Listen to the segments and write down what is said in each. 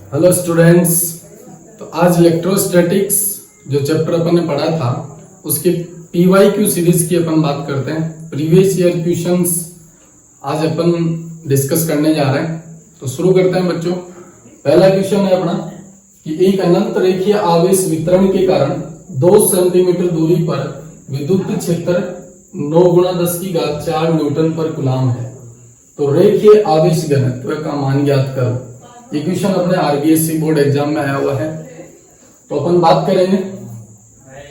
Hello students. तो आज electrostatics जो चैप्टर अपन ने पढ़ा था उसके PYQ सीरीज की अपन बात करते हैं। प्रीवियस ईयर क्वेश्चंस आज अपन डिस्कस करने जा रहे हैं। तो शुरू करते हैं बच्चों। पहला क्वेश्चन है अपना कि एक अनंत रेखीय आवेश वितरण के कारण 2 सेंटीमीटर दूरी पर विद्युत क्षेत्र 9×10⁴ न्यूटन पर कूलम है। तो रेखीय आवेश घनत्व का मान ज्ञात करो। ये क्वेश्चन अपने RBSC बोर्ड एग्जाम में आया हुआ है। तो अपन बात करेंगे,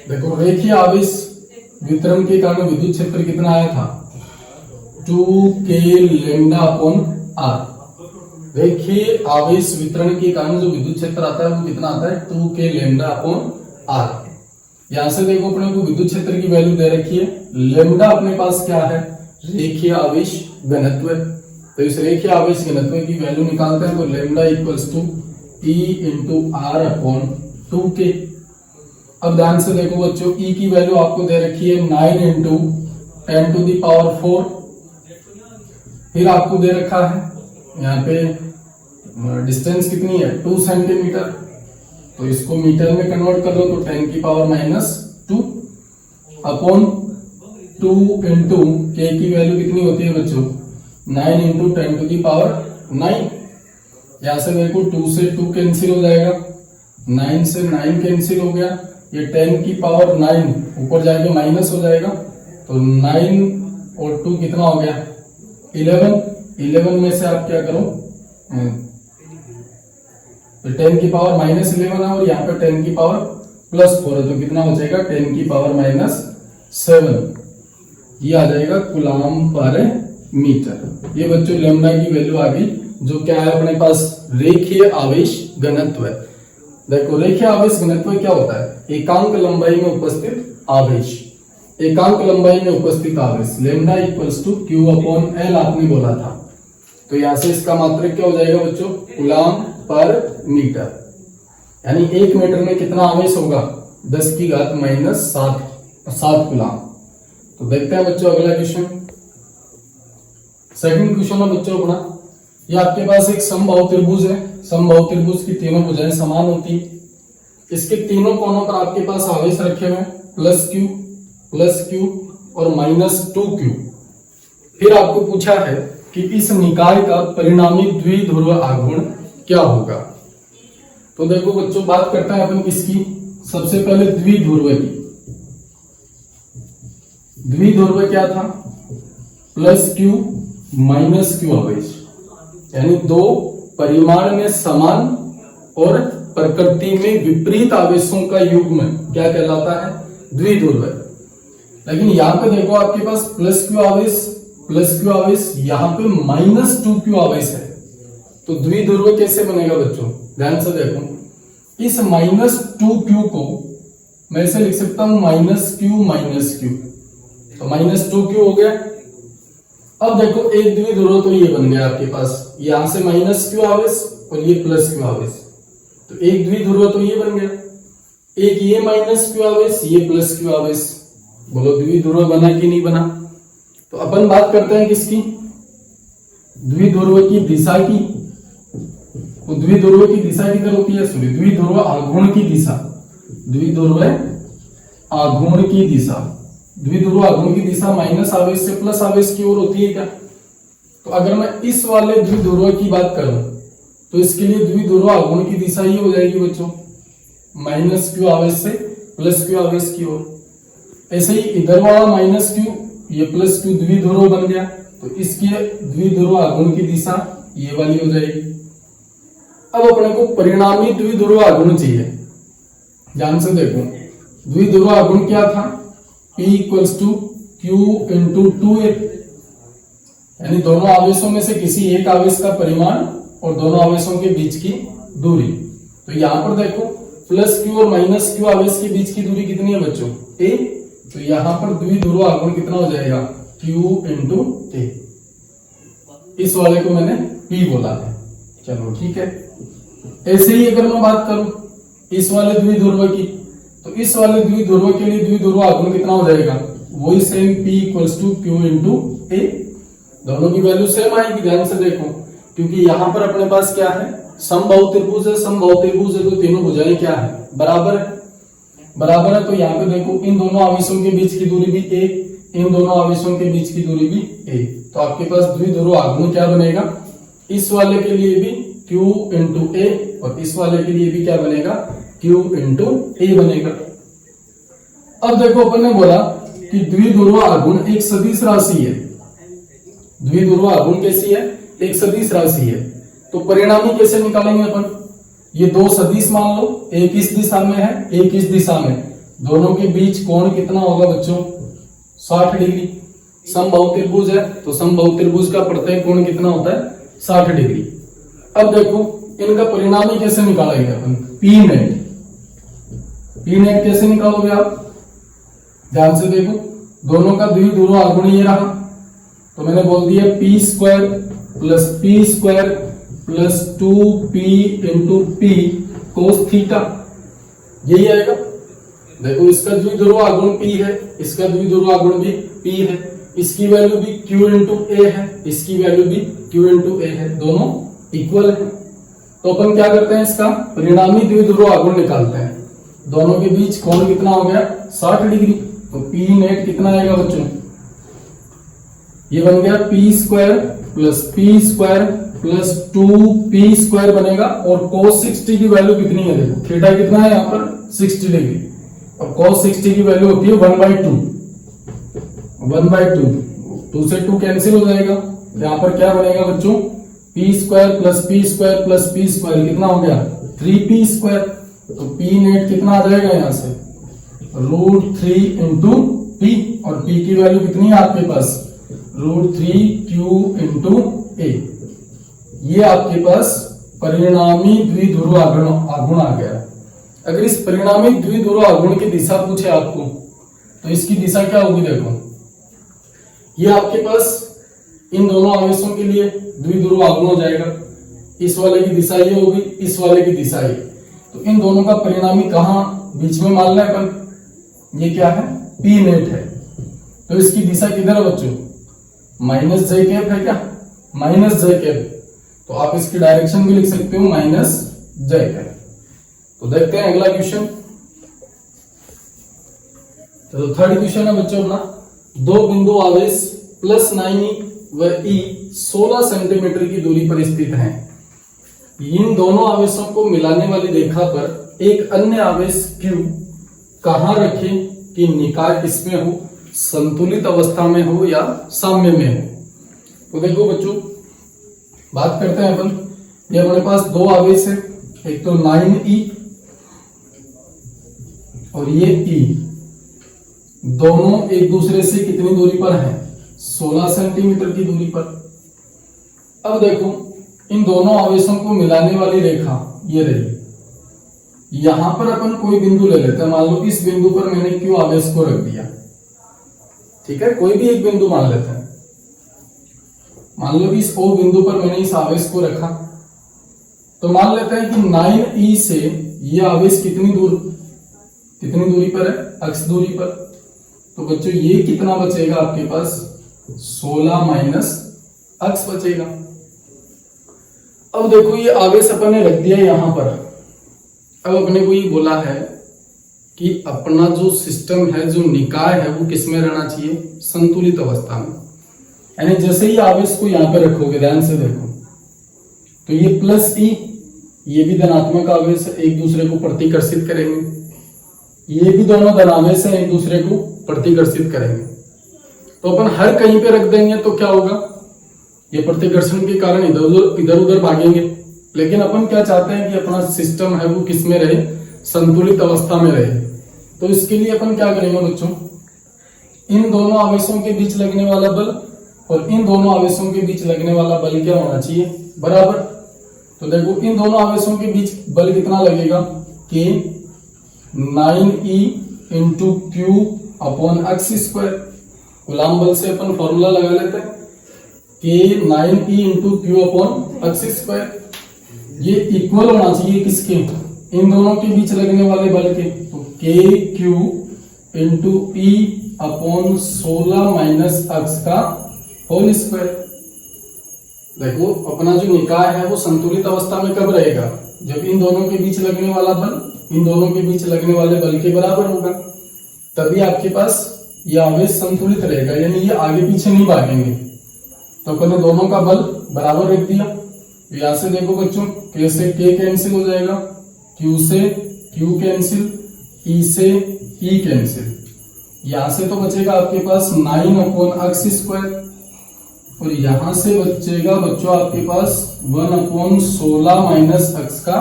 देखो रेखीय आवेश वितरण के कारण विद्युत क्षेत्र कितना आया था 2K λ/r। रेखीय आवेश वितरण के कारण जो विद्युत क्षेत्र आता है वो कितना आता है 2K λ/r। यहां से देखो अपने को विद्युत क्षेत्र की वैल्यू दे रखी है। लैम्डा अपने पास क्या है रेखीय आवेश घनत्व। तो इस रेखीय आवेश घनत्व की वैल्यू निकालते हैं तो lambda equals to E into R upon 2K। अब ध्यान से देखो बच्चों, E की वैल्यू आपको दे रखी है 9 इंटू 10⁴। फिर आपको दे रखा है यहाँ पे डिस्टेंस कितनी है 2 सेंटीमीटर। तो इसको मीटर में कन्वर्ट कर दो तो 10⁻² अपॉन 2 इंटू K की वैल्यू कितनी होती है बच्चों 9 इंटू 10⁹। यहां से देखो 2 से 2 कैंसिल हो जाएगा, 9 से 9 कैंसिल हो गया, ये 10⁹ ऊपर जाएगा माइनस हो जाएगा। तो 9 और 2 कितना हो गया 11 में से आप क्या करो तो 10⁻⁻11 है और यहाँ पे 10⁻+4 है तो कितना हो जाएगा 10⁻⁷। ये आ जाएगा कूलम पर मीटर। ये बच्चों लैम्डा की वैल्यू आ गई जो क्या है अपने पास रेखीय आवेश घनत्व है। देखो रेखीय आवेश घनत्व क्या होता है एकांक लंबाई में उपस्थित आवेश। एकांक लंबाई में उपस्थित आवेश लैम्डा इक्वल्स टू Q/L आपने बोला था। तो यहां से इसका मात्रक क्या हो जाएगा बच्चों कूलम पर मीटर। यानी 1 मीटर में कितना आवेश होगा 10⁻⁷ कूलम। तो देखते हैं बच्चों अगला क्वेश्चन। सेकंड क्वेश्चन है बच्चों अपना, ये आपके पास एक समबाहु त्रिभुज है। समबाहु त्रिभुज की तीनों भुजाएं समान होती है। इसके तीनों कोनों पर आपके पास आवेश रखे हुए +Q और -2Q। फिर आपको पूछा है कि इस निकाय का परिणामी द्विध्रुव आघूर्ण क्या होगा। तो देखो बच्चों बात करते हैं अपन किसकी, सबसे पहले द्विध्रुव की। द्विध्रुव क्या था +Q -Q आवेश, यानी 2 परिमाण में समान और प्रकृति में विपरीत आवेशों का युग्म क्या कहलाता है द्विध्रुव। लेकिन यहां पे देखो आपके पास +Q आवेश यहाँ पे -2Q आवेश है। तो द्विध्रुव कैसे बनेगा बच्चों ध्यान से देखो, इस -2Q को मैं ऐसे लिख सकता हूं -Q। तो -2Q हो गया। अब देखो एक द्विध्रुव तो ये बन गया आपके पास, यहां से -Q आवेश और ये +Q आवेश। तो एक द्विध्रुव तो ये बन गया, एक ये -Q आवेश ये +Q आवेश। बोलो द्विध्रुव बना कि नहीं बना। तो अपन बात करते हैं किसकी द्विध्रुव की दिशा की। तो द्विध्रुव की दिशा किधर होती है द्विध्रुव आघूर्ण की दिशा। द्विध्रुव आघूर्ण की दिशा, द्विध्रुव आघूर्ण की दिशा माइनस आवेश से प्लस आवेश की ओर होती है क्या। तो अगर मैं इस वाले द्विध्रुव की बात करूं तो इसके लिए द्विध्रुव आघूर्ण की दिशा ये हो जाएगी बच्चों -Q आवेश से +Q आवेश की ओर। ऐसे ही इधर वाला -Q ये +Q द्विध्रुव बन गया। तो इसकी द्विध्रुव आघूर्ण की दिशा ये वाली हो जाएगी। अब अपने को परिणामी द्विध्रुव आघूर्ण चाहिए। ध्यान से देखो द्विध्रुव आघूर्ण क्या था P = Q × 2a, यानी दोनों आवेशों में से किसी एक आवेश का परिमाण और दोनों आवेशों के बीच की दूरी। तो यहां पर देखो +Q और -Q आवेश के बीच की दूरी कितनी है बच्चों a। तो यहां पर द्विध्रुव आघूर्ण कितना हो जाएगा Q × a। इस वाले को मैंने P बोला है, चलो ठीक है। ऐसे ही अगर मैं बात करूं इस वाले द्विध्रुव की, तो इस वाले द्विध्रुव के लिए द्विध्रुव आघूर्ण कितना हो जाएगा वही सेम P = Q × a। दोनों की वैल्यू सेम आएगी ध्यान से देखो, क्योंकि यहां पर अपने पास क्या है समबाहु त्रिभुज है, समबाहु त्रिभुज है तो तीनों भुजाएं क्या है, बराबर है। बराबर है तो यहाँ पे देखो इन दोनों आवेशों के बीच की दूरी भी a, इन दोनों आवेशों के बीच की दूरी भी a, तो आपके पास द्विध्रुव आघूर्ण क्या बनेगा, इस वाले के लिए भी q इंटू a और इस वाले के लिए भी क्या बनेगा, q इंटू a बनेगा। अब देखो अपन ने बोला कि द्विध्रुव आघूर्ण एक सदिश राशि है, द्विध्रुव आघूर्ण कैसी है, एक सदिश राशि है। तो परिणामी कैसे निकालेंगे अपन, ये दो सदिश मान लो, एक इस दिशा में है एक इस दिशा में, दोनों के बीच कोण कितना होगा बच्चों, 60 डिग्री। समबाहु त्रिभुज है तो समबाहु त्रिभुज का प्रत्येक कोण कितना होता है, 60 डिग्री। अब देखो इनका परिणामी कैसे निकालेंगे अपन, पी नेट, पी नेट कैसे निकालोगे आप, ध्यान से देखो, दोनों का द्विध्रुव आघूर्ण ये रहा, तो मैंने बोल दिया P square plus 2p into P cos theta, यही आएगा। देखो इसका द्विध्रुव आघूर्ण p है, इसका द्विध्रुव आघूर्ण भी p है, इसकी वैल्यू भी q इंटू a है, इसकी वैल्यू भी q इंटू a है, दोनों इक्वल है। तो अपन क्या करते हैं, इसका परिणामी द्विध्रुव आघूर्ण निकालते हैं, दोनों के बीच कोण कितना हो गया, 60 डिग्री। तो p नेट कितना आएगा बच्चों, ये बन गया p स्क्वायर प्लस 2p² बनेगा, और cos 60 की वैल्यू कितनी है, देखो थीटा कितना है यहाँ पर 60 डिग्री, और cos 60 की वैल्यू होती है 1/2, 2 से 2 कैंसिल हो जाएगा, यहाँ पर क्या बनेगा बच्चों, p² कितना हो गया, 3p²। तो p नेट कितना आ जाएगा यहाँ से, √3 इंटू p, और p की वैल्यू कितनी है आपके पास, √3q इंटू a। ये आपके पास परिणामी द्विध्रुव आघूर्ण आ गया। अगर इस परिणामी द्विध्रुव आघूर्ण की दिशा पूछे आपको, तो इसकी दिशा क्या होगी, देखो ये आपके पास इन दोनों आवेशों के लिए द्विध्रुव आघूर्ण हो जाएगा, इस वाले की दिशा ये होगी, इस वाले की दिशा ये, तो इन दोनों का परिणामी कहां बीच में मान लें अपन, ये क्या है, पी नेट है। तो इसकी दिशा किधर है बच्चों, -j है क्या, -j, तो आप इसकी डायरेक्शन भी लिख सकते हो -j। तो देखते हैं अगला क्वेश्चन। तो थर्ड क्वेश्चन है बच्चों अपना, दो बिंदु आवेश +9e व e 16 सेंटीमीटर की दूरी पर स्थित हैं। इन दोनों आवेशों को मिलाने वाली रेखा पर एक अन्य आवेश q कहां रखें कि निकाय किसमें हो, संतुलित अवस्था में हो या साम्य में हो। तो देखो बच्चों बात करते हैं अपन, ये हमारे पास दो आवेश है, एक तो 9e और ये e, दोनों एक दूसरे से कितनी दूरी पर हैं, 16 सेंटीमीटर की दूरी पर। अब देखो इन दोनों आवेशों को मिलाने वाली रेखा ये रही, यहां पर अपन कोई बिंदु ले लेते हैं, मान लो इस बिंदु पर मैंने q आवेश को रख दिया, ठीक है, कोई भी एक बिंदु मान लेते हैं, मान लो इस O बिंदु पर मैंने इस आवेश को रखा, तो मान लेते हैं कि 9e से ये आवेश कितनी दूरी पर है, अक्ष दूरी पर। तो बच्चों ये कितना बचेगा आपके पास, 16 माइनस अक्ष बचेगा। अब देखो ये आवेश अपन ने रख दिया यहां पर। अब अपने को ये बोला है कि अपना जो सिस्टम है, जो निकाय है, वो किसमें रहना चाहिए, संतुलित अवस्था में। यानी जैसे ही आवेश को यहां पे रखोगे, ध्यान से देखो, तो ये +e, ये भी धनात्मक आवेश है, एक दूसरे को प्रतिकर्षित करेंगे, ये भी दोनों धनावेश है, एक दूसरे को प्रतिकर्षित करेंगे। तो अपन हर कहीं पे रख देंगे तो क्या होगा, ये प्रतिकर्षण के कारण इधर उधर भागेंगे। लेकिन अपन क्या चाहते हैं कि अपना सिस्टम है वो किस में रहे, संतुलित अवस्था में रहे। तो इसके लिए अपन क्या करेंगे बच्चों, इन दोनों आवेशों के बीच लगने वाला बल और इन दोनों आवेशों के बीच लगने वाला बल क्या होना चाहिए, बराबर। तो देखो इन दोनों आवेशों के बीच बल कितना लगेगा, कि 9e into Q upon x square. Coulomb बल से अपन फॉर्मूला लगा लेते हैं कि 9e into Q upon x square. ये इक्वल होना चाहिए किसके, इन दोनों के बीच लगने वाले बल के। तो के क्यू इंटू ई अपॉन 16 माइनस एक्स का होल स्क्वायर। देखो अपना जो निकाय है वो संतुलित अवस्था में कब रहेगा, जब इन दोनों के बीच लगने वाला बल इन दोनों के बीच लगने वाले बल के बराबर होगा, तभी आपके पास ये आवेश संतुलित रहेगा, यानी ये आगे पीछे नहीं भागेंगे। तो अपन ने दोनों का बल बराबर रख दिया। यहां से देखो बच्चों, K से K कैंसिल हो जाएगा, Q से Q कैंसिल, E से E कैंसिल। यहां से तो बचेगा आपके पास 9/x², और यहां से बचेगा बच्चों आपके पास 1/16 - x का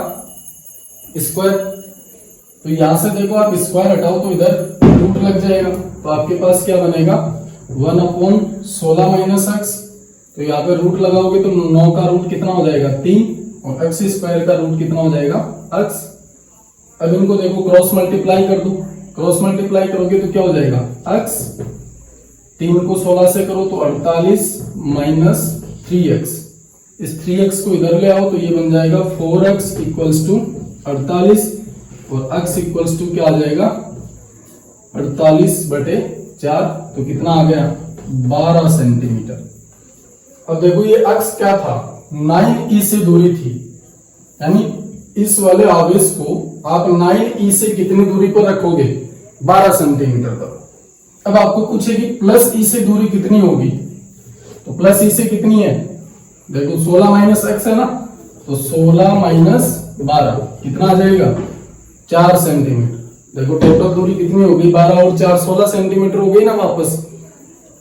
स्क्वायर। तो यहां से देखो आप स्क्वायर हटाओ तो इधर रूट लग जाएगा, तो आपके पास क्या बनेगा 1/16 - x। तो यहाँ पे रूट लगाओगे तो 9 का रूट कितना हो जाएगा 3, और x² का रूट कितना हो जाएगा x। अब इनको देखो क्रॉस मल्टीप्लाई कर दो, क्रॉस मल्टीप्लाई करोगे तो क्या हो जाएगा x, 3 को 16 से करो तो 48 - 3x। इस 3x को इधर ले आओ तो ये बन जाएगा 4x = 48, और x = क्या आ जाएगा 48/4। तो कितना आ गया 12 सेंटीमीटर। अब देखो ये x क्या था 9e से दूरी थी, यानी इस वाले आवेश को आप 9e से कितनी दूरी पर रखोगे 12 सेंटीमीटर तक। अब आपको पूछेगी प्लस e से दूरी कितनी होगी, तो प्लस e से कितनी है, देखो 16 - x है ना, तो 16 - 12 कितना आ जाएगा 4 सेंटीमीटर। देखो टोटल दूरी कितनी होगी 12 और 4 16 सेंटीमीटर हो गई ना वापस,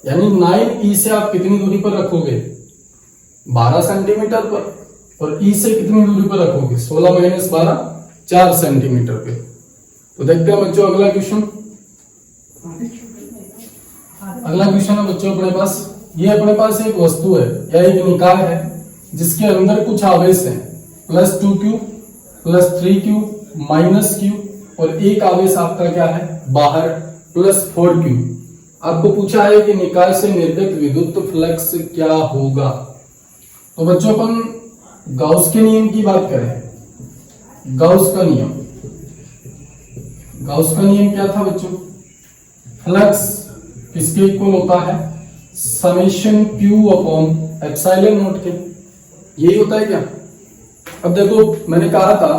यानी 9e से आप कितनी दूरी पर रखोगे 12 सेंटीमीटर पर, और e से कितनी दूरी पर रखोगे 16 - 12 4 सेंटीमीटर पे। तो देखते हैं बच्चों अगला क्वेश्चन। अगला क्वेश्चन है बच्चों अपने पास, ये अपने पास एक वस्तु है या एक निकाय है जिसके अंदर कुछ आवेश हैं +2q +3q -q, और एक आवेश आपका क्या है बाहर +4q। आपको पूछा है कि निकाय से निर्गत विद्युत फ्लक्स क्या होगा। तो बच्चों अपन गाउस के नियम की बात करें, गाउस का नियम, गाउस का नियम क्या था बच्चों, फ्लक्स किसके इक्वल होता है समेशन Q/ε0 के, यही होता है क्या। अब देखो मैंने कहा था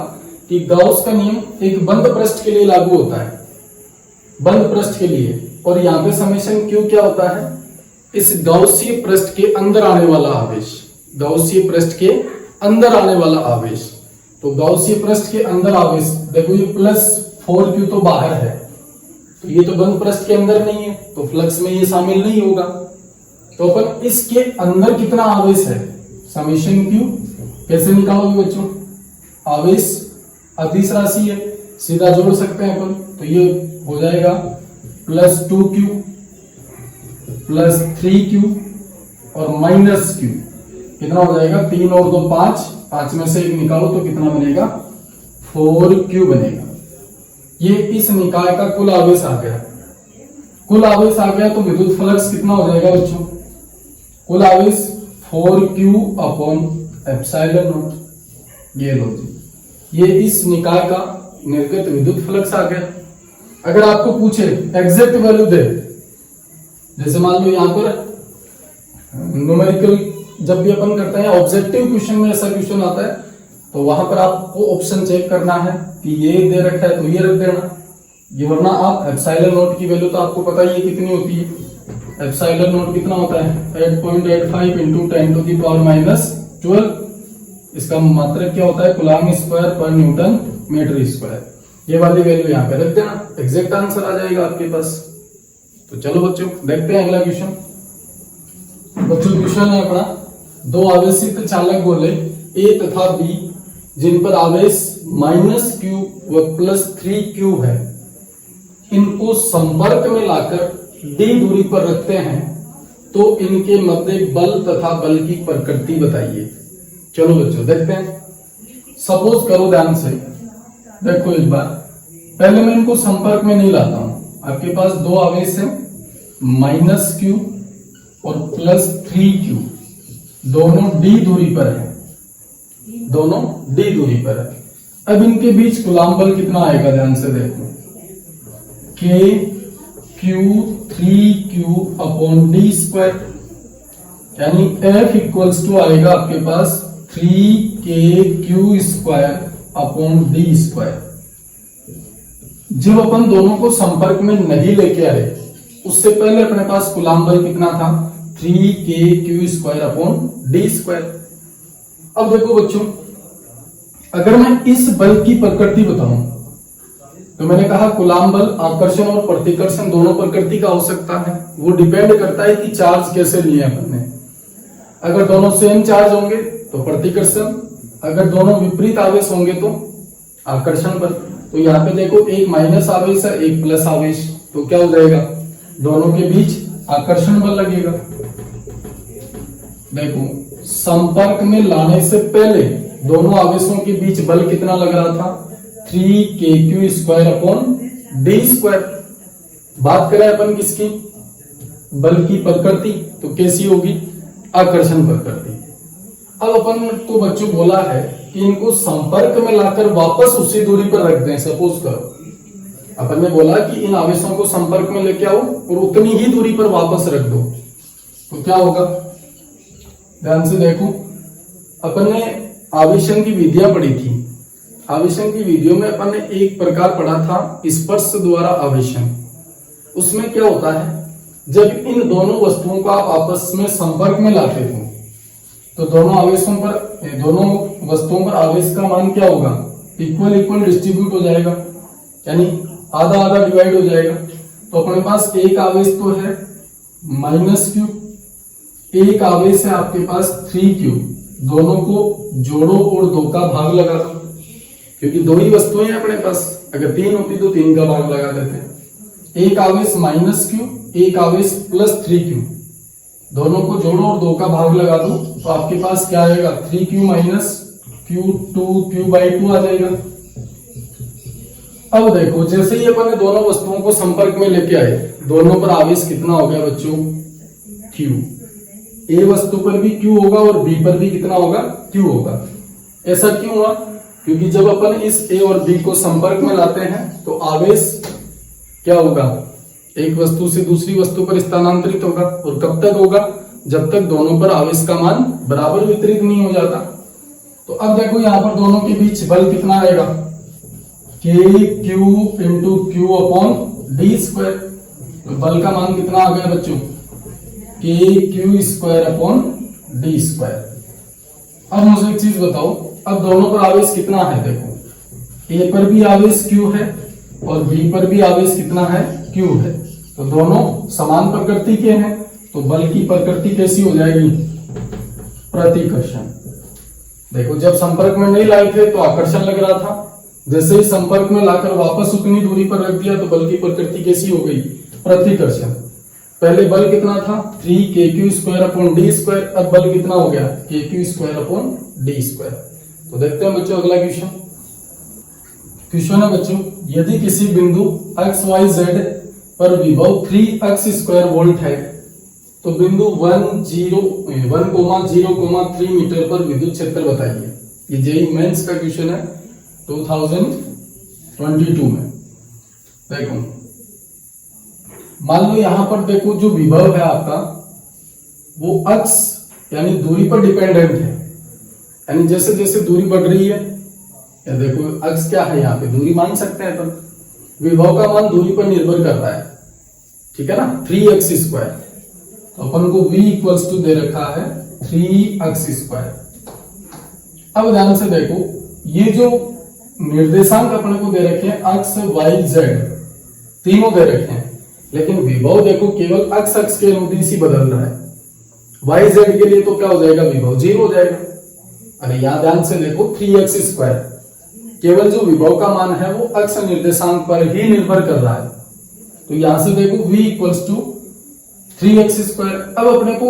कि गाउस का नियम एक बंद पृष्ठ के लिए लागू होता है, बंद पृष्ठ के लिए, और यहाँ पे समेशन Q क्या होता है इस गाउसीय पृष्ठ के अंदर आने वाला आवेश, गाउसीय पृष्ठ के अंदर आने वाला आवेश। तो गाउसीय पृष्ठ के अंदर आवेश देखो ये +4q तो बाहर है, तो ये तो बंद पृष्ठ के अंदर नहीं है, तो फ्लक्स में ये शामिल नहीं होगा। तो अपन इसके अंदर कितना आवेश है समेशन Q कैसे निकालोगे बच्चों, आवेश अदिश राशि है सीधा जोड़ सकते हैं अपन, तो ये हो जाएगा +2q +3q और -q, कितना हो जाएगा 3 और 2 5, 5 में से 1 निकालो तो कितना बनेगा 4q बनेगा। ये इस निकाय का कुल आवेश आ गया, कुल आवेश आ गया। तो विद्युत फ्लक्स कितना हो जाएगा बच्चों, कुल आवेश 4q/ε0। ये लो जी, ये इस निकाय का निर्गत विद्युत फ्लक्स आ गया। अगर आपको पूछे एग्जैक्ट वैल्यू दे, जैसे मान लो यहां पर न्यूमेरिकल जब भी अपन करते हैं ऑब्जेक्टिव क्वेश्चन में ऐसा क्वेश्चन आता है, तो वहां पर आपको ऑप्शन चेक करना है कि ये दे रखा है तो ये रख देना, ये वरना आप ε0 की वैल्यू तो आपको पता ही है कितनी होती है, ε0 कितना होता है 8.85 × 10⁻⁻12। इसका मात्रक क्या होता है कूलम्ब स्क्वायर पर न्यूटन मीटर स्क्वायर। ये वाली वैल्यू यहाँ पे रख देना, एग्जैक्ट आंसर आ जाएगा आपके पास। तो चलो बच्चों देखते हैं अगला क्वेश्चन। बच्चों क्वेश्चन है अपना, दो आवेशित चालक गोले A तथा B जिन पर आवेश -q व +3q है, इनको संपर्क में लाकर d दूरी पर रखते हैं तो इनके मध्य बल तथा बल की प्रकृति बताइए। चलो बच्चों देखते हैं। सपोज करो ध्यान से, देखो एक बार पहले मैं इनको संपर्क में नहीं लाता हूं। आपके पास दो आवेश है -q और +3q, दोनों d दूरी पर है, दोनों d दूरी पर है। अब इनके बीच कूलम्ब बल कितना आएगा ध्यान से देखो, KQ3q/d²। यानी F इक्वल्स टू आएगा आपके पास 3k² अपॉन d स्क्वायर। जब अपन दोनों को संपर्क में नहीं लेके आए उससे पहले अपने पास कूलाम बल कितना था 3k² अपॉन d स्क्वायर। अब देखो बच्चों, अगर मैं इस बल की प्रकृति बताऊं तो मैंने कहा कूलाम बल आकर्षण और प्रतिकर्षण दोनों प्रकृति का हो सकता है। वो डिपेंड करता है कि चार्ज कैसे लिए अपन ने। अगर दोनों सेम चार्ज होंगे तो प्रतिकर्षण, अगर दोनों विपरीत आवेश होंगे तो आकर्षण बल। तो यहाँ पे देखो एक माइनस आवेश है एक प्लस आवेश, तो क्या हो जाएगा, दोनों के बीच आकर्षण बल लगेगा। देखो संपर्क में लाने से पहले दोनों आवेशों के बीच बल कितना लग रहा था 3k² अपॉन d स्क्वायर। बात करें अपन किसकी, बल की प्रकृति, तो कैसी होगी, आकर्षण प्रकृति। अब अपन को बच्चों बोला है कि इनको संपर्क में लाकर वापस उसी दूरी पर रख दें। सपोज करो अपन ने बोला कि इन आवेशों को संपर्क में लेके आओ और उतनी ही दूरी पर वापस रख दो, तो क्या होगा, ध्यान से देखो। अपन ने आवेशन की विधियां पढ़ी थी। आवेशन की विधियों में अपन ने एक प्रकार पढ़ा था स्पर्श द्वारा आवेशन। उसमें क्या होता है, जब इन दोनों वस्तुओं को आप आपस में संपर्क में लाते हो तो दोनों आवेशों पर, दोनों वस्तुओं पर आवेश का मान क्या होगा, इक्वल इक्वल डिस्ट्रीब्यूट हो जाएगा, यानी आधा आधा डिवाइड हो जाएगा। तो अपने पास एक आवेश तो है -q, एक आवेश है आपके पास 3q। दोनों को जोड़ो और 2 का भाग लगा दो, क्योंकि 2 ही वस्तुएं हैं अपने पास। अगर 3 होती तो 3 का भाग लगा देते। एक आवेश -q, एक आवेश +3q, दोनों को जोड़ो और 2 का भाग लगा दो, तो आपके पास क्या आएगा 3q - q/2 आ जाएगा। अब देखो जैसे ही अपन ने दोनों वस्तुओं को संपर्क में लेके आए, दोनों पर आवेश कितना हो गया बच्चों, q। ए वस्तु पर भी q होगा और बी पर भी कितना होगा, q होगा। ऐसा क्यों हुआ, क्योंकि जब अपन इस ए और बी को संपर्क में लाते हैं तो आवेश क्या होगा, एक वस्तु से दूसरी वस्तु पर स्थानांतरित होगा। और कब तक होगा, जब तक दोनों पर आवेश का मान बराबर वितरित नहीं हो जाता। तो अब देखो यहाँ पर दोनों के बीच बल कितना आएगा, kq × q upon d square. तो बल का मान कितना आ गया बच्चों, kq² अपॉन d स्क्वायर। अब मुझे एक चीज बताओ, अब दोनों पर आवेश कितना है, देखो ए पर भी आवेश q है और बी पर भी आवेश कितना है, q है। तो दोनों समान प्रकृति के हैं, तो बल की प्रकृति कैसी हो जाएगी, प्रतिकर्षण। देखो जब संपर्क में नहीं लाए थे तो आकर्षण लग रहा था, जैसे ही संपर्क में लाकर वापस उतनी दूरी पर रख दिया तो बल की प्रकृति कैसी हो गई, प्रतिकर्षण। पहले बल कितना था 3k² अपॉन d स्क्वायर, अब बल कितना हो गया kq² अपॉन d स्क्वायर। तो देखते हैं बच्चों अगला क्वेश्चन। क्वेश्चन है बच्चों, यदि किसी बिंदु XYZ पर विभव 3x² वोल्ट है तो बिंदु 1,0,3 मीटर पर विद्युत क्षेत्र बताइए। ये जेईई मेंस का क्वेश्चन है 2022 में। देखो मान लो यहां पर देखो जो विभव है आपका वो अक्ष यानी दूरी पर डिपेंडेंट है, यानी जैसे जैसे दूरी बढ़ रही है, या देखो अक्ष क्या है, यहाँ पे दूरी मान सकते हैं अपन, विभव का मान दूरी पर निर्भर करता है, ठीक है ना, 3x²। तो अपन को v = दे रखा है 3x²। अब ध्यान से देखो ये जो निर्देशांक अपने को दे रखे हैं अक्ष y z तीनों दे रखे हैं, लेकिन विभव देखो केवल अक्ष अक्ष के अनुदिश ही बदल रहा है। y z के लिए तो क्या हो जाएगा, विभव 0 हो जाएगा। अरे यहां ध्यान से देखो 3x², केवल जो विभव का मान है वो अक्ष निर्देशांक पर ही निर्भर कर रहा है। तो यहां से देखो v = 3x²। अब अपने को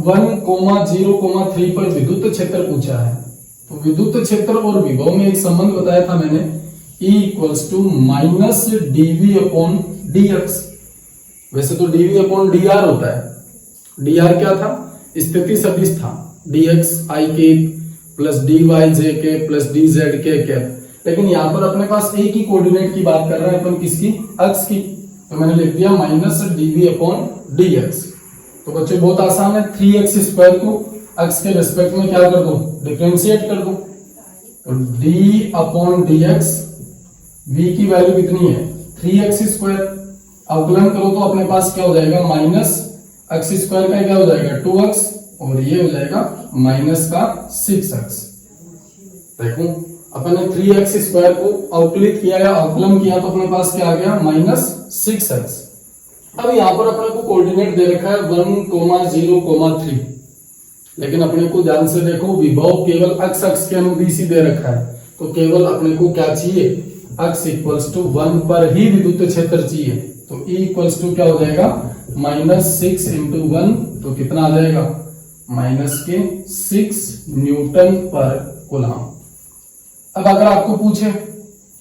1,0,3 पर विद्युत क्षेत्र पूछा है, तो विद्युत क्षेत्र और विभव में एक संबंध बताया था मैंने, E = -dV/dx। वैसे तो dV/dr होता है, dr क्या था, स्थिति सदिश था, dx i + dy j + dz k। लेकिन यहाँ पर अपने पास एक ही कोऑर्डिनेट की बात कर रहे हैं अपन, किसकी, अक्ष की। तो मैंने लिख दिया -dV/dx। तो तो बच्चों बहुत आसान है, 3x स्क्वायर को x के रिस्पेक्ट में क्या कर दो, डिफरेंशिएट कर दो। तो d अपॉन dx, v की वैल्यू कितनी है 3x स्क्वायर, अवकलन करो तो अपने पास क्या हो जाएगा माइनस x स्क्वायर का क्या हो जाएगा 2x, और ये हो जाएगा माइनस का 6x। देखो अपन ने 3x स्क्वायर को अवकलित किया या अवकलन किया तो अपने पास क्या आ गया माइनस 6x। अब यहाँ पर अपने को कोऑर्डिनेट दे रखा है 1, 0, 3, लेकिन अपने को ध्यान से देखो विभव केवल x अक्ष के अनुदिश दे रखा है, तो केवल अपने को क्या चाहिए x इक्वल्स टू 1 पर ही विद्युत क्षेत्र चाहिए। तो E इक्वल्स टू क्या हो जाएगा -6 इंटू 1, तो कितना आ जाएगा -6 न्यूटन पर कूलम। अब अगर आपको पूछे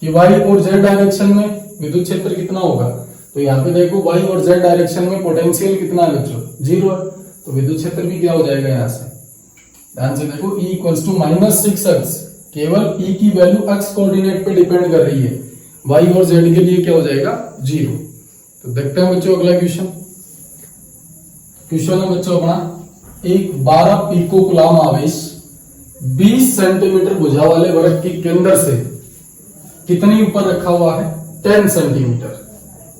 कि y और z डायरेक्शन में विद्युत क्षेत्र कितना होगा, तो यहाँ पे देखो y और z डायरेक्शन में पोटेंशियल कितना है बच्चों 0 है, तो विद्युत क्षेत्र भी क्या हो जाएगा यहाँ से, ध्यान से देखो E इक्वल्स टू -6x, केवल E की वैल्यू x कोऑर्डिनेट पे डिपेंड कर रही है, y और z के लिए क्या हो जाएगा 0। तो देखते हैं बच्चों अगला क्वेश्चन। क्वेश्चन है बच्चों अपना, एक 12 पिको कूलम आवेश 20 सेंटीमीटर भुजा वाले वृत्त के केंद्र से कितनी ऊपर रखा हुआ है 10 सेंटीमीटर,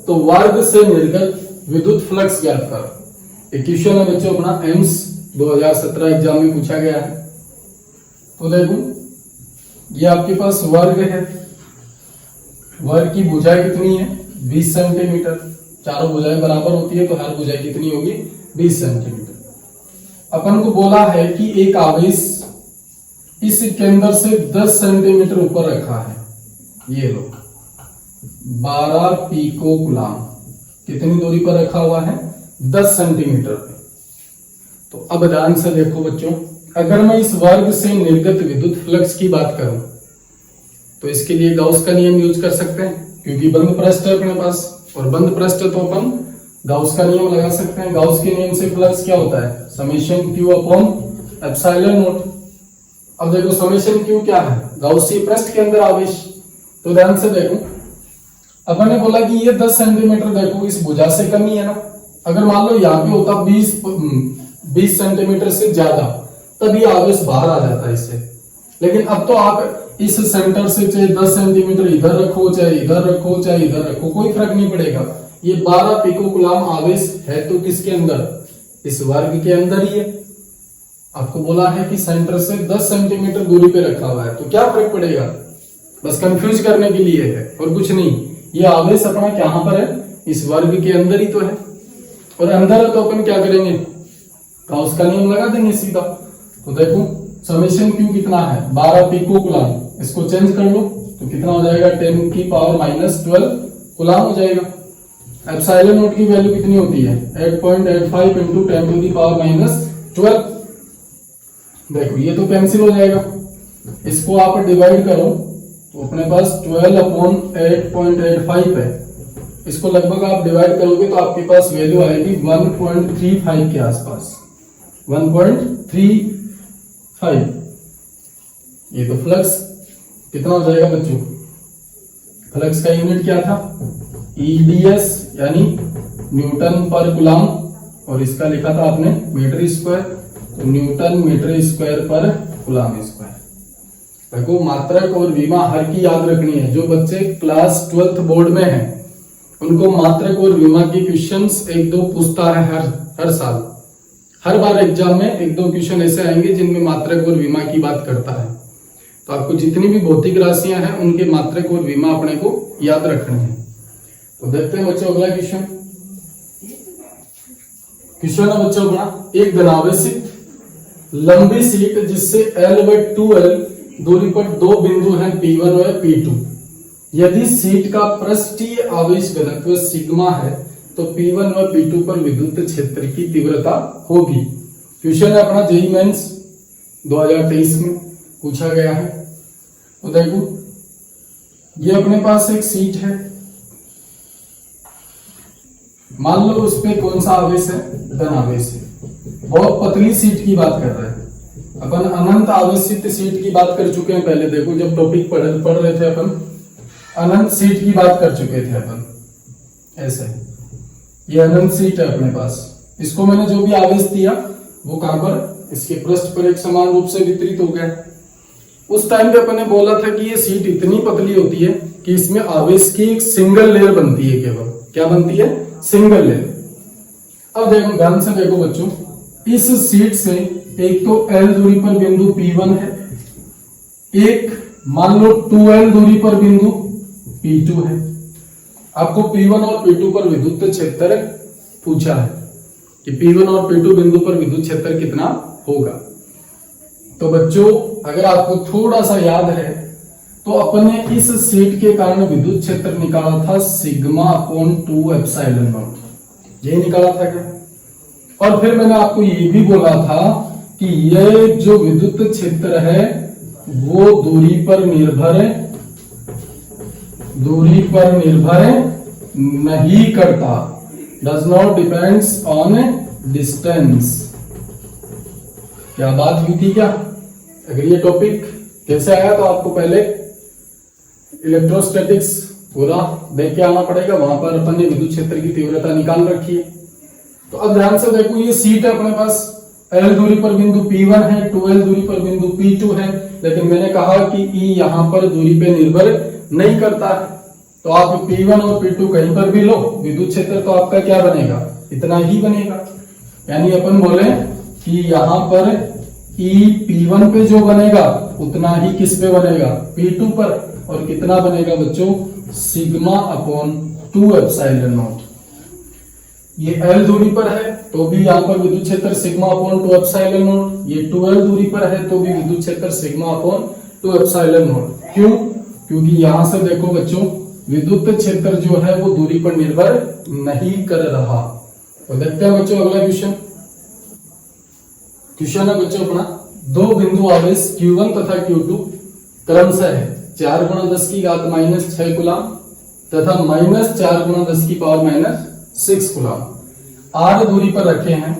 तो वर्ग से निर्गत विद्युत फ्लक्स ज्ञात करो। एक क्वेश्चन है बच्चों अपना एम्स 2017 एग्जाम में पूछा गया है। तो देखो ये आपके पास वर्ग है, वर्ग की भुजाएं कितनी है 20 सेंटीमीटर, चारों भुजाएं बराबर होती है तो हर भुजाएं कितनी होगी 20 सेंटीमीटर। अपन को बोला है कि एक आवेश इस केंद्र से 10 सेंटीमीटर ऊपर रखा है, ये लो 12 पिको कूलम कितनी दूरी पर रखा हुआ है 10 सेंटीमीटर पे। तो अब ध्यान से देखो बच्चों, अगर मैं इस वर्ग से निर्गत विद्युत फ्लक्स की बात करूं तो इसके लिए गाउस का नियम यूज कर सकते हैं, क्योंकि बंद पृष्ठ है अपने पास, और बंद पृष्ठ तो अपन गाउस का नियम लगा सकते हैं। गाउस के नियम से फ्लक्स क्या होता है summation q upon epsilon not. अब देखो समेशन q क्या है, गाउसी पृष्ठ के अंदर आवेश। तो ध्यान से देखो, अपन ने बोला कि ये 10 सेंटीमीटर देखो इस भुजा से कमी है ना, अगर मान लो यहाँ पे होता 20 सेंटीमीटर से ज्यादा, तब ये आवेश बाहर आ जाता है इससे। लेकिन अब तो आप इस सेंटर से चाहे 10 सेंटीमीटर इधर रखो, चाहे इधर रखो, चाहे इधर रखो, कोई फर्क नहीं पड़ेगा। ये 12 पिको कूलम आवेश है तो किसके अंदर, इस वर्ग के अंदर ही है। आपको बोला है कि सेंटर से 10 सेंटीमीटर दूरी पे रखा हुआ है, तो क्या फर्क पड़ेगा, बस कंफ्यूज करने के लिए है और कुछ नहीं। ये आवेश अपना कहां पर है, इस वर्ग के अंदर ही तो है, और अंदर है तो अपन क्या करेंगे गाउस का नियम लगा देंगे सीधा। तो देखो समेशन q कितना है 12 पिको कूलम, इसको चेंज कर लो तो कितना हो जाएगा 10 की पावर -12 कूलम हो जाएगा। एप्सिलॉन नॉट की वैल्यू कितनी होती है 8.85 इंटू 10 टू दी पावर -12। देखो ये तो कैंसिल हो जाएगा, इसको आप डिवाइड करो तो अपने पास 12 अपॉन 8.85 है, इसको लगभग आप डिवाइड करोगे तो आपके पास वैल्यू आएगी 1.35 के आसपास, 1.35। ये तो फ्लक्स कितना हो जाएगा बच्चों, फ्लक्स का यूनिट क्या था EDS यानी न्यूटन पर कूलम, और इसका लिखा था आपने मीटर स्क्वायर, तो न्यूटन मीटर स्क्वायर पर कूलम स्क्वायर। देखो मात्रक और विमा हर की याद रखनी है। जो बच्चे क्लास 12th बोर्ड में हैं उनको मात्रक और विमा की क्वेश्चंस 1-2 पूछता है हर साल, हर बार एग्जाम में 1-2 क्वेश्चन ऐसे आएंगे जिनमें मात्रक और विमा की बात करता है। तो आपको जितनी भी भौतिक राशियां हैं उनके मात्रक और विमा अपने को याद रखने हैं। तो देखते हैं बच्चों अगला क्वेश्चन। क्वेश्चन है बच्चों अपना, एक धनावेशित लंबी सीट जिससे L/2L दूरी पर 2 बिंदु हैं P1 और P2, यदि सीट का पृष्ठीय आवेश घनत्व सिग्मा है तो P1 और P2 पर विद्युत क्षेत्र की तीव्रता होगी। क्वेश्चन है अपना जेईई मेंस 2023 में पूछा गया है। तो देखो ये अपने पास एक सीट है, मान लो उस पे कौन सा आवेश है धन आवेश है, बहुत पतली सीट की बात कर रहे हैं अपन, अनंत आवेशित सीट की बात कर चुके हैं पहले। देखो जब टॉपिक पढ़ रहे थे अपन अनंत सीट की बात कर चुके थे अपन, ऐसे ये अनंत सीट है अपने पास, इसको मैंने जो भी आवेश दिया वो कहां पर, इसके पृष्ठ पर एक समान रूप से वितरित हो गया। उस टाइम पे अपन ने बोला था कि ये सीट इतनी पतली होती है कि इसमें आवेश की एक सिंगल लेयर बनती है, केवल क्या बनती है, सिंगल लेयर। अब देखो ध्यान से देखो बच्चों, इस सीट से एक तो L दूरी पर बिंदु P1 है, एक मान लो 2L दूरी पर बिंदु P2 है। आपको P1 और P2 पर विद्युत क्षेत्र पूछा है कि P1 और P2 बिंदु पर विद्युत क्षेत्र कितना होगा। तो बच्चों अगर आपको थोड़ा सा याद है तो अपन ने इस सीट के कारण विद्युत क्षेत्र निकाला था सिग्मा अपॉन 2 एप्सिलॉन नॉट, ये निकाला था क्या। और फिर मैंने आपको ये भी बोला था कि ये जो विद्युत क्षेत्र है वो दूरी पर निर्भर नहीं करता, does not depends on distance. क्या बात हुई थी क्या। अगर ये टॉपिक कैसे आया तो आपको पहले इलेक्ट्रोस्टैटिक्स पूरा देख के आना पड़ेगा, वहां पर अपन ने विद्युत क्षेत्र की तीव्रता निकाल रखी है। तो अब ध्यान से देखो, ये सीट है अपने पास, L दूरी पर बिंदु P1 है, 2L दूरी पर बिंदु P2 है, लेकिन मैंने कहा कि E यहां पर दूरी पे निर्भर नहीं करता है। तो आप P1 और P2 कहीं पर भी लो, विद्युत क्षेत्र तो आपका क्या बनेगा, इतना ही बनेगा। यानी अपन बोले कि यहां पर E P1 पे जो बनेगा उतना ही किस पे बनेगा, P2 पर, और कितना बनेगा बच्चों, सिग्मा अपॉन 2 एप्सिलॉन नॉट। ये L दूरी पर है तो भी यहाँ पर विद्युत क्षेत्र सिग्मा अपॉन 2 एप्सिलॉन नॉट, ये 2L दूरी पर है तो भी विद्युत क्षेत्र सिग्मा अपॉन 2 एप्सिलॉन नॉट। क्यों, क्योंकि यहां से देखो बच्चों विद्युत क्षेत्र जो है वो दूरी पर निर्भर नहीं कर रहा। तो देखते हैं बच्चों अगला क्वेश्चन है बच्चों अपना, दो बिंदु आवेश Q1 तथा Q2 क्रमशः है 4 गुणा 10 की घात -6 कूलम तथा -4 गुणा 10 की पावर -6 कूलम R दूरी पर रखे हैं।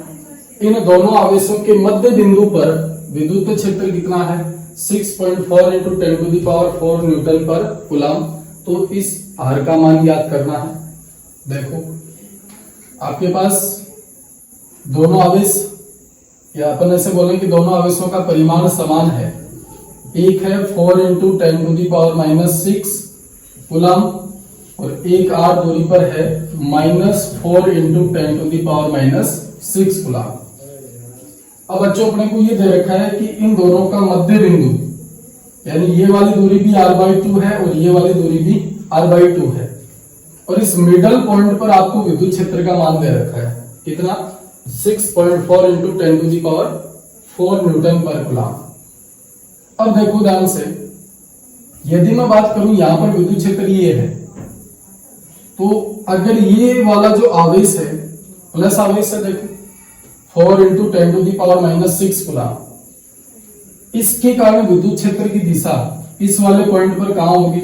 इन दोनों आवेशों के मध्य बिंदु पर विद्युत क्षेत्र कितना है, 6.4 × 10⁴ न्यूटन पर कूलम। तो इस R का मान याद करना है। देखो आपके पास दोनों आवेश, या अपन ऐसे बोले कि दोनों आवेशों का परिमाण समान है। एक है 4 × 10⁻⁻6 कूलम और एक R दूरी पर है -4 × 10⁻⁻6 कूलम। अब बच्चों अपने को ये दे रखा है कि इन दोनों का मध्य बिंदु, यानी ये वाली दूरी भी r/2 है और ये वाली दूरी भी r/2 है, और इस मिडल पॉइंट पर आपको विद्युत क्षेत्र का मान दे रखा है कितना, 6.4 × 10⁴ न्यूटन पर कूलम। अब देखो ध्यान से, यदि मैं बात करूं यहां पर विद्युत क्षेत्र ये है, तो अगर ये वाला जो आवेश है प्लस आवेश है, देखो 4 × 10⁻⁻6 कूलम, इसके कारण विद्युत क्षेत्र की दिशा इस वाले पॉइंट पर कहां होगी,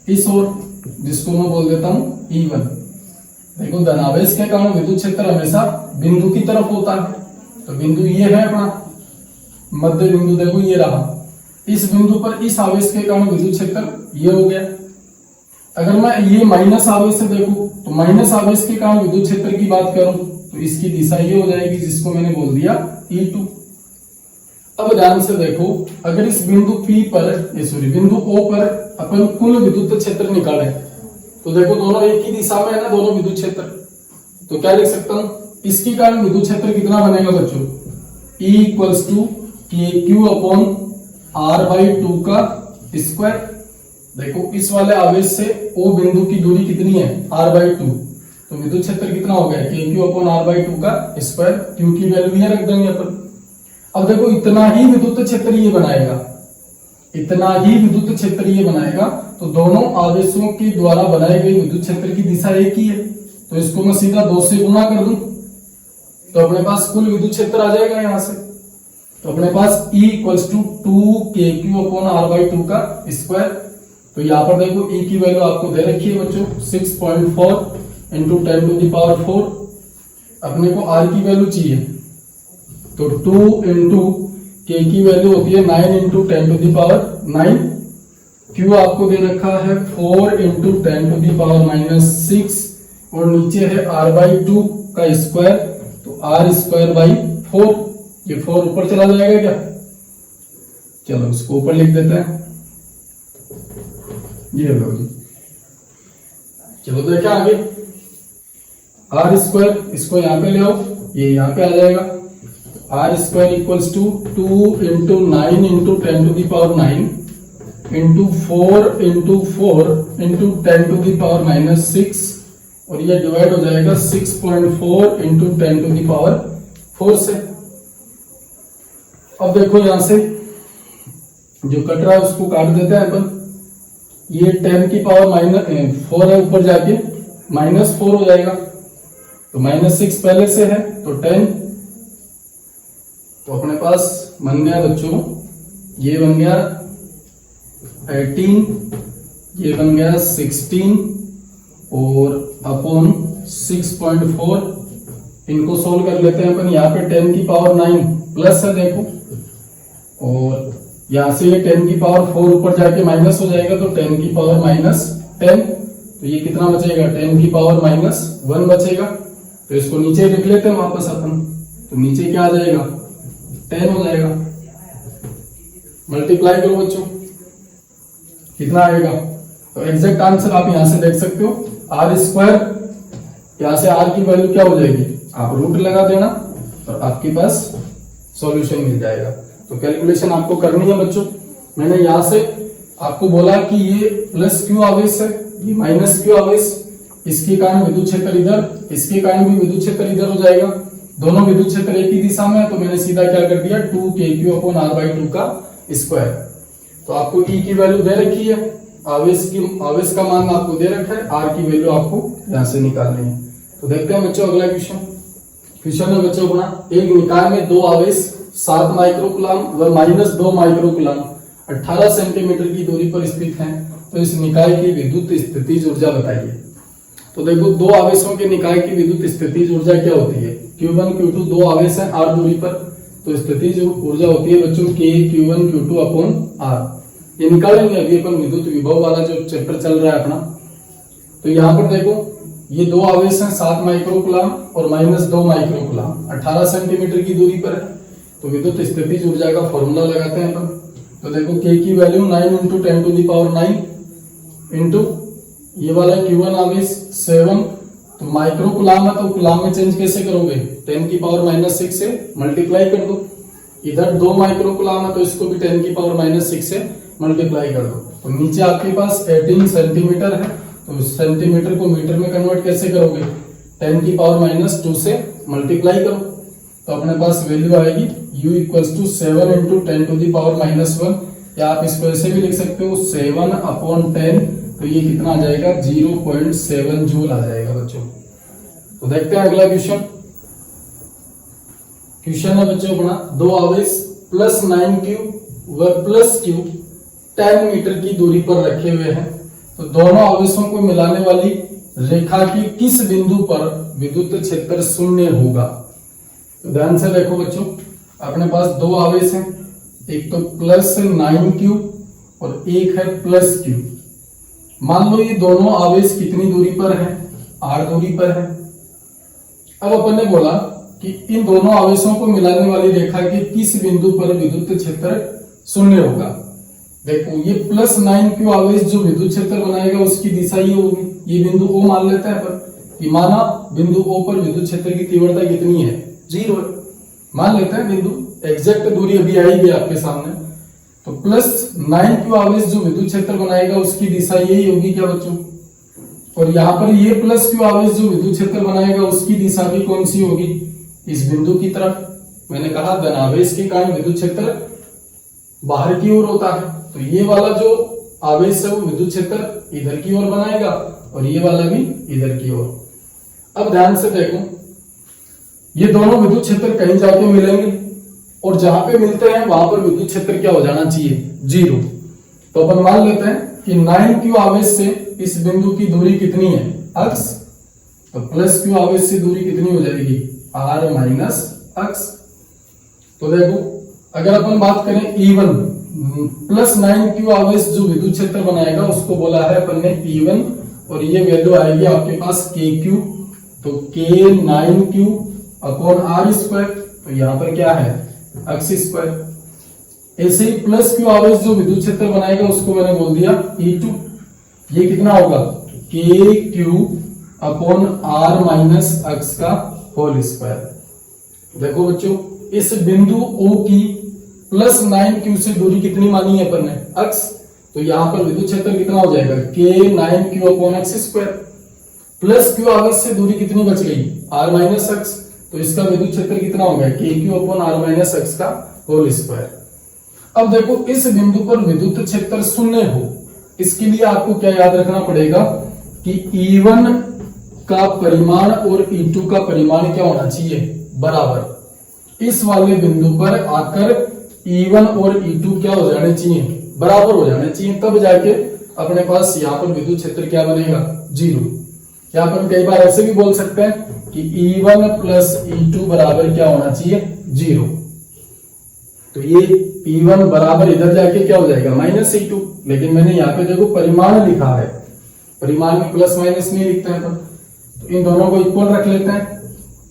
इस ओर, जिसको मैं बोल देता हूं E1। देखो धनावेश के कारण विद्युत क्षेत्र हमेशा बिंदु की तरफ होता है, तो बिंदु ये है अपना मध्य बिंदु, देखो ये रहा। इस बिंदु पर इस आवेश के कारण विद्युत क्षेत्र ये हो गया। अगर मैं ये माइनस आवेश से देखूं तो माइनस आवेश के कारण विद्युत क्षेत्र की बात करूं तो इसकी दिशा ये हो जाएगी, जिसको मैंने बोल दिया E2। अब ध्यान से देखो, अगर इस बिंदु P पर, बिंदु O पर अपन कुल विद्युत क्षेत्र निकाले तो देखो दोनों एक ही दिशा में है ना, दोनों विद्युत क्षेत्र। तो क्या लिख सकता हूं, इसके कारण विद्युत क्षेत्र कितना बनेगा बच्चों, E = KQ/R/2 का स्क्वायर। देखो इस वाले आवेश से O बिंदु की दूरी कितनी है, R/2, तो विद्युत क्षेत्र कितना हो गया, KQ/R/2 का स्क्वायर। Q की वैल्यू यहां रख देंगे अपन। अब देखो इतना ही विद्युत क्षेत्र ये बनाएगा, इतना ही विद्युत क्षेत्र ये बनाएगा, तो दोनों आवेशों के द्वारा बनाए गए विद्युत क्षेत्र की दिशा एक ही है। तो इसको मैं सीधा 2 से गुणा कर दूं तो अपने पास कुल विद्युत क्षेत्र आ जाएगा यहां से। तो अपने पास E = 2KQ/R/2 का स्क्वायर। तो यहां पर देखो E की वैल्यू आपको दे रखी है बच्चों, 6.4 × 10⁴। अपने को R की वैल्यू चाहिए, तो 2 × K की वैल्यू होती है 9 × 10⁹। Q आपको दे रखा है 4 × 10⁻⁻6 और नीचे है R/2। का स्क्वायर, तो आर स्क्वायर बाई 4, ये 4 ऊपर चला जाएगा क्या, चलो इसको ऊपर लिख देते हैं, ये लो जी। चलो देखिए आगे, आर स्क्वायर इसको यहां पे ले आओ, ये यहां पे आ जाएगा, R square equals to 2 into 9 into 10 to the power 9 into 4 into 4 into 10 to the power minus 6, और ये डिवाइड हो जाएगा 6.4 इंटू 10 टू दी पावर 4 से। अब देखो यहां से जो कट रहा है उसको काट देते हैं अपन, ये 10 की पावर -4 है, ऊपर जाके -4 हो जाएगा, तो -6 पहले से है तो 10, तो अपने पास बन गया बच्चों, ये बन गया 18, ये बन गया 16 और अपॉन 6.4, इनको सोल्व कर लेते हैं अपन। यहाँ पे 10 की पावर 9 प्लस है देखो, और यहां से ये 10 की पावर 4 ऊपर जाके माइनस हो जाएगा, तो 10 की पावर -10, तो ये कितना बचेगा, 10 की पावर -1 बचेगा, तो इसको नीचे लिख लेते हैं वापस अपन, तो नीचे क्या आ जाएगा, 10 हो जाएगा। मल्टीप्लाई करो बच्चों, कितना आएगा, तो एग्जैक्ट आंसर आप यहां से देख सकते हो, आर स्क्वायर, यहां से आर की वैल्यू क्या हो जाएगी, आप रूट लगा देना और आपके पास सॉल्यूशन मिल जाएगा। तो कैलकुलेशन आपको करनी है बच्चों, मैंने यहां से आपको बोला कि ये प्लस क्यू आवेश है, ये माइनस क्यू आवेश, इसके कारण विद्युत क्षेत्र इधर, इसके कारण भी विद्युत क्षेत्र इधर हो जाएगा, दोनों विद्युत क्षेत्र एक ही दिशा में है, तो मैंने सीधा क्या कर दिया 2kq/r/2 का स्क्वायर। तो आपको ई की वैल्यू दे रखी है, आवेश का मान आपको दे रखा है, आर की वैल्यू आपको यहां से निकालनी है। तो देखते हैं बच्चों अगला क्वेश्चन में बच्चों अपना, एक निकाय में दो आवेश 7 माइक्रोकुलाम व -2 माइक्रोकुलाम 18 सेंटीमीटर की दूरी पर स्थित हैं, तो इस निकाय की विद्युत स्थितिज ऊर्जा बताइए। तो देखो दो आवेशों के निकाय की विद्युत स्थितिज ऊर्जा क्या होती है, Q1 Q2 दो आवेश हैं r दूरी पर, तो स्थितिज ऊर्जा होती है बच्चों K Q1 Q2 upon R। ये निकालेंगे अभी अपन विद्युत विभव वाला जो चैप्टर चल रहा है अपना। तो यहाँ पर देखो ये दो आवेश हैं 7 माइक्रोकुलाम और -2 माइक्रोकुलाम 18 सेंटीमीटर की दूरी पर है, तो विद्युत स्थितिज ऊर्जा का फॉर्मूला लगाते हैं अपन। तो देखो K की value 9 into 10 to the power 9 into ये वाला Q1 आवेश 7, तो माइक्रोकुलाम है तो कुलाम में चेंज कैसे करोगे, 10 की पावर -6 से मल्टीप्लाई कर दो, इधर 2 माइक्रोकुलाम है तो इसको भी 10 की पावर -6 से मल्टीप्लाई कर दो, तो नीचे आपके पास 18 सेंटीमीटर है, तो सेंटीमीटर को मीटर में कन्वर्ट कैसे करोगे, 10 की पावर -2 से मल्टीप्लाई करो, तो अपने पास वैल्यू आएगी U = 7 into 10 to the power -1, या आप इसको ऐसे भी लिख सकते हो 7/10, तो ये कितना आ जाएगा 0.7 जूल आ जाएगा बच्चों। तो देखते हैं अगला क्वेश्चन है बच्चों अपना, दो आवेश +9q व +q 10 मीटर की दूरी पर रखे हुए हैं, तो दोनों आवेशों को मिलाने वाली रेखा की किस बिंदु पर विद्युत क्षेत्र 0 होगा। तो ध्यान से देखो बच्चों, अपने पास दो आवेश हैं, एक तो +9q और एक है +q। मान लो ये दोनों आवेश कितनी दूरी पर है, r दूरी पर है। अब अपन ने बोला कि इन दोनों आवेशों को मिलाने वाली रेखा के किस बिंदु पर विद्युत क्षेत्र 0 होगा। देखो ये +9q आवेश जो विद्युत क्षेत्र बनाएगा उसकी दिशा ये होगी, ये बिंदु O मान लेते हैं अपन, कि माना बिंदु O पर विद्युत क्षेत्र की तीव्रता कितनी है, 0 मान लेते हैं, बिंदु एग्जैक्ट दूरी अभी आएगी आपके सामने। तो +9q आवेश जो विद्युत क्षेत्र बनाएगा उसकी दिशा यही होगी क्या बच्चों, और यहाँ पर ये +q आवेश जो विद्युत क्षेत्र बनाएगा उसकी दिशा भी कौन सी होगी, इस बिंदु की तरफ। मैंने कहा धनावेश के कारण विद्युत क्षेत्र बाहर की ओर होता है, तो ये वाला जो आवेश है वो विद्युत क्षेत्र इधर की ओर बनाएगा और ये वाला भी इधर की ओर। अब ध्यान से देखो, ये दोनों विद्युत क्षेत्र कहीं जाके मिलेंगे और जहां पे मिलते हैं वहां पर विद्युत क्षेत्र क्या हो जाना चाहिए, 0। तो अपन मान लेते हैं कि 9q आवेश से इस बिंदु की दूरी कितनी है, x, तो +q आवेश से दूरी कितनी हो जाएगी, r - x। तो देखो अगर अपन बात करें E1, +9q आवेश जो विद्युत क्षेत्र बनाएगा उसको बोला है अपन ने E1, और ये वैल्यू आएगी आपके पास KQ तो K9Q अपॉन R स्क्वायर, तो यहां पर क्या है x स्क्वायर। ऐसे ही प्लस क्यू आवेश जो विद्युत क्षेत्र बनाएगा उसको मैंने बोल दिया E2। ये कितना होगा KQ upon R minus x का होल स्क्वायर। देखो बच्चों, इस बिंदु O की प्लस 9Q से दूरी कितनी मानी है अपन ने x, तो यहां पर विद्युत क्षेत्र कितना हो जाएगा K9Q upon x square. Plus Q आवेश से दूरी कितनी बच गई R माइनस x, तो इसका विद्युत क्षेत्र कितना हो गया KQ upon R minus x का होल स्क्वायर। अब देखो, इस बिंदु पर विद्युत क्षेत्र शून्य हो, इसके लिए आपको क्या याद रखना पड़ेगा कि E1 का परिमाण और E2 का परिमाण क्या होना चाहिए बराबर। इस वाले बिंदु पर आकर E1 और E2 क्या हो जाने चाहिए बराबर हो जाने चाहिए, तब जाके अपने पास यहाँ पर विद्युत क्षेत्र क्या बनेगा जीरो। यहाँ पर कई बार ऐसे भी बोल सकते हैं कि E1 प्लस E2 बराबर क्या होना चाहिए जीरो। तो ये E1 बराबर इधर जाके क्या हो जाएगा माइनस E2, लेकिन मैंने यहाँ पे देखो परिमाण लिखा है, परिमाण में प्लस माइनस नहीं लिखते हैं, तो इन दोनों को इक्वल रख लेते हैं।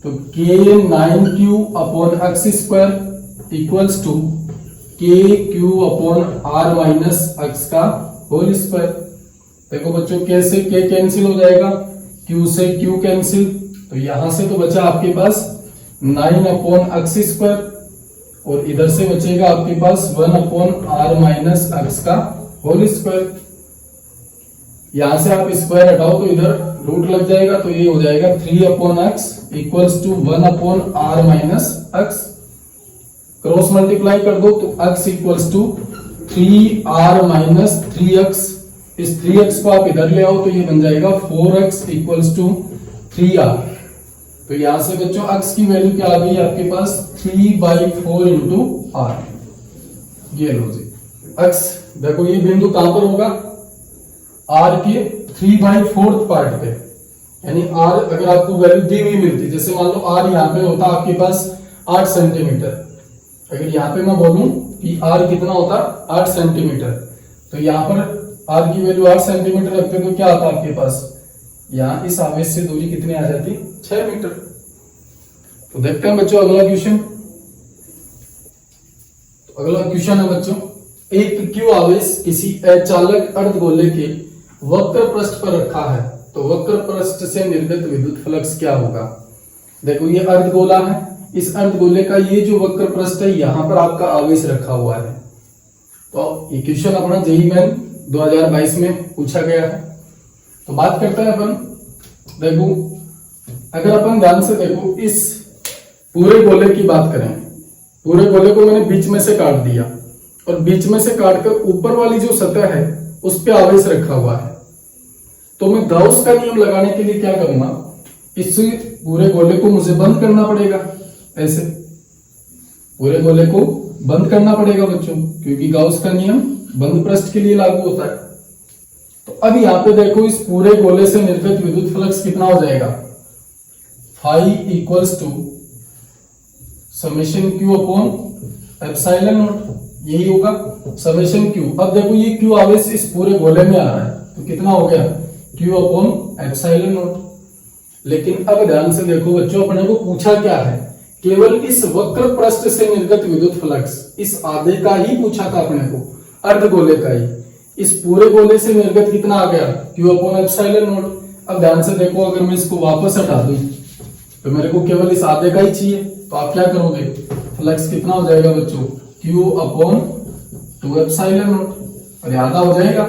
तो K9Q upon x square equals to KQ upon R minus x का होल स्क्वायर। देखो बच्चों, K से K कैंसिल हो जाएगा, Q से Q कैंसिल, तो यहां से तो बचा आपके पास 9 अपॉन x स्क्वायर, और इधर से बचेगा आपके पास 1 अपॉन R माइनस x का होल स्क्वायर। यहां से आप स्क्वायर हटाओ तो इधर रूट लग जाएगा, तो ये हो जाएगा 3 upon x equals to 1 upon R minus x। Cross multiply कर दो तो x equals to 3R minus 3x। इस 3x को आप इधर ले आओ तो ये बन जाएगा 4x इक्वल्स टू 3R। तो यहां से बच्चों x की वैल्यू क्या आ गई आपके पास 3/4 इंटू R। ये लो जी x। देखो ये बिंदु कहां पर होगा R के 3/4 पार्ट पे, यानी R अगर आपको वैल्यू दी हुई मिलती, जैसे मान लो R यहाँ पे होता आपके पास 8 सेंटीमीटर, अगर यहाँ पे मैं बोलूं कि R कितना होता 8 सेंटीमीटर, तो यहाँ पर R की वैल्यू 8 सेंटीमीटर रखते तो क्या आता आपके पास, यहाँ इस आवेश से दूरी कितनी आ जाती 6 मीटर। तो देखते हैं बच्चों अगला क्वेश्चन। तो अगला क्वेश्चन है बच्चों, एक क्यू आवेश किसी अचालक अर्धगोले के वक्र पृष्ठ पर रखा है, तो वक्र पृष्ठ से निर्गत विद्युत फ्लक्स क्या होगा। देखो ये अर्धगोला है, इस अर्धगोले का ये जो वक्र पृष्ठ है यहाँ पर आपका आवेश रखा हुआ है। तो ये क्वेश्चन अपना जेईई मेन 2022 में पूछा गया है। तो बात करते हैं अपन, देखो अगर अपन ध्यान से देखो इस पूरे गोले की बात करें, पूरे गोले को मैंने बीच में से काट दिया और बीच में से काटकर ऊपर वाली जो सतह है उस पे आवेश रखा हुआ है। तो मैं गाउस का नियम लगाने के लिए क्या करूंगा, इस पूरे गोले को मुझे बंद करना पड़ेगा, ऐसे पूरे गोले को बंद करना पड़ेगा बच्चों, क्योंकि गाउस का नियम बंद पृष्ठ के लिए लागू होता है। तो अब यहाँ पे देखो इस पूरे गोले से निर्गत विद्युत फ्लक्स कितना हो जाएगा, phi equals to summation Q upon epsilon naught, यही होगा समेशन क्यू। अब देखो ये क्यू आवेश इस पूरे गोले में आ रहा है, तो कितना हो गया क्यू अपॉन एप्सिलॉन नॉट। लेकिन अब ध्यान से देखो बच्चों, अपने को पूछा क्या है, केवल इस वक्र पृष्ठ से निर्गत विद्युत फ्लक्स, इस आधे का ही पूछा था अपने को, अर्धगोले का ही। इस पूरे गोले से निर्गत कितना आ गया क्यू अपॉन एप्सिलॉन नॉट। अब ध्यान से देखो, अगर मैं इसको वापस हटा दूं तो मेरे को केवल इस आधे का ही चाहिए, तो आप क्या करोगे, फ्लक्स कितना हो जाएगा बच्चों क्यू अपॉन 2 एप्सिलॉन नॉट, और आधा हो जाएगा।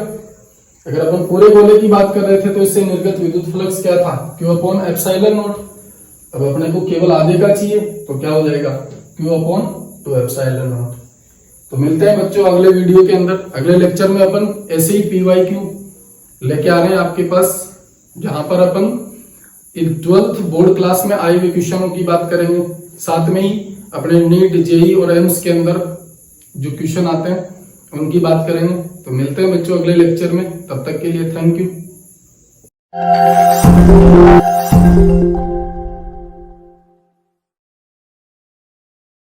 अगर अपन पूरे गोले की बात कर रहे थे तो इससे निर्गत विद्युत फ्लक्स क्या था क्यू अपॉन एप्सिलॉन नॉट। अब अपने को केवल आधे का चाहिए, तो क्या हो जाएगा क्यू अपॉन 2 एप्सिलॉन नॉट। तो मिलते हैं बच्चों अगले वीडियो के अंदर। अगले लेक्चर में अपन ऐसे ही PYQ लेके आ रहे हैं आपके पास, जहां पर अपन 12th बोर्ड क्लास में आए हुए क्वेश्चनों की बात करेंगे, साथ में ही अपने नीट जेईई और एम्स के अंदर जो क्वेश्चन आते हैं उनकी बात करेंगे। तो मिलते हैं बच्चों अगले लेक्चर में, तब तक के लिए थैंक यू।